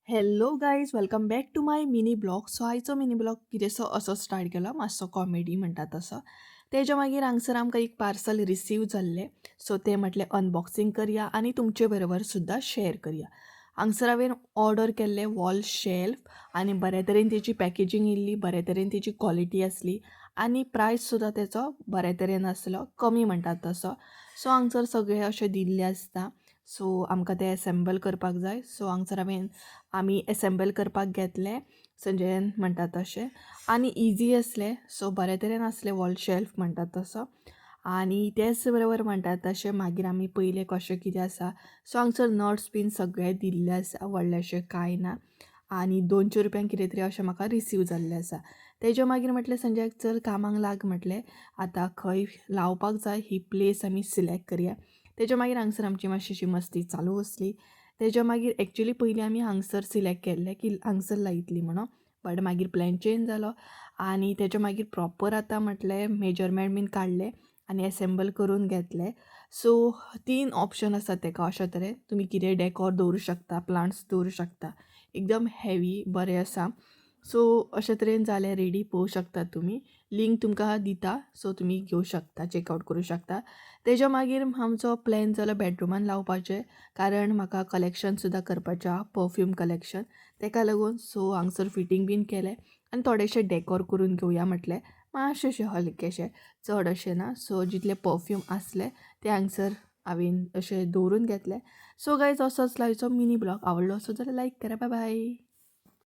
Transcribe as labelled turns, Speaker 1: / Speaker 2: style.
Speaker 1: Hello guys, welcome back to my mini blog. So आयचो mini blog कितेंसो असो स्टार्ट केलो, मातसो कॉमेडी म्हणटा तसो. तेच्या मागीर हांगसर आमकां एक पार्सल रिसीव जाल्लें. सो तें म्हटलें अनबॉक्सिंग करया आनी तुमचे बरोबर सुद्दां शेअर करया. हांगसर हांवें ऑर्डर केल्लें वॉल शेल्फ आनी बऱ्या तरेन तेची पॅकेजींग येयल्ली, बऱ्या तरेन तेची क्वॉलिटी आसली आनी प्रायस सुद्दां तेचो बऱ्या तरेन आसलो, कमी म्हणटात तसो. सो हांगसर सगळें अशें दिल्लें आसता. सो आमकां तें एसेंबल करपाक जाय. सो हांगसर आमी एसेंबल करपाक घेतलें संजयन म्हणटा तशें आनी इजी आसलें. सो बरे तरेन आसलें वॉल शेल्फ म्हणटा तसो. आनी तेच बरोबर म्हणटात तशें मागीर आमी पयलें कशें कितें आसा. सो हांगसर नट्स बीन सगळें दिल्लें आसा, व्हडलेंशें कांय ना. आनी 200 रुपयांक कितें तरी अशें म्हाका रिसीव जाल्लें आसा. तेज्या मागीर म्हटलें संजय चल कामाक लाग म्हटलें. आतां खंय लावपाक जाय ही प्लेस आमी सिलेक्ट करया. तेज्या मागीर हांगसर आमची मातशीशी मस्ती चालू आसली. तेज्या मागीर एक्चुली पयलीं आमी हांगसर सिलेक्ट केल्लें की हांगसर लायतलीं म्हणून, बट मागीर प्लॅन चेंज जालो. आनी तेच्या मागीर प्रॉपर आतां म्हटलें मेजरमेंट बीन काडलें आनी एसेंबल करून घेतलें. सो 3 ऑप्शन आसात तेका. अशे तरेन तुमी कितें डॅकोर दवरूं शकता, प्लांट्स दवरूं शकता. एकदम हेवी बरें आसा. सो अशे तरेन जालें रेडी, पळोवं शकता तुमी. लिंक तुमकां दिता, सो तुमी घेवं शकता, चेकआवट करूं शकता. तेच्या मागीर आमचो प्लॅन जालो बेडरुमान लावपाचें, कारण म्हाका कलेक्शन सुद्दां करपाचें आहा, परफ्यूम कलेक्शन. तेका लागून सो हांगसर फिटींग बीन केलें आनी थोडेशें डॅकोर करून घेवया म्हटलें. मातशेंशें हलकेशें, चड अशें ना. सो जितले परफ्यूम आसले ते हांगसर हांवें अशें दवरून घेतले. सो गायज असोच लायचो मिनी ब्लॉग आवडलो असो जाल्यार लायक करा. Bye bye.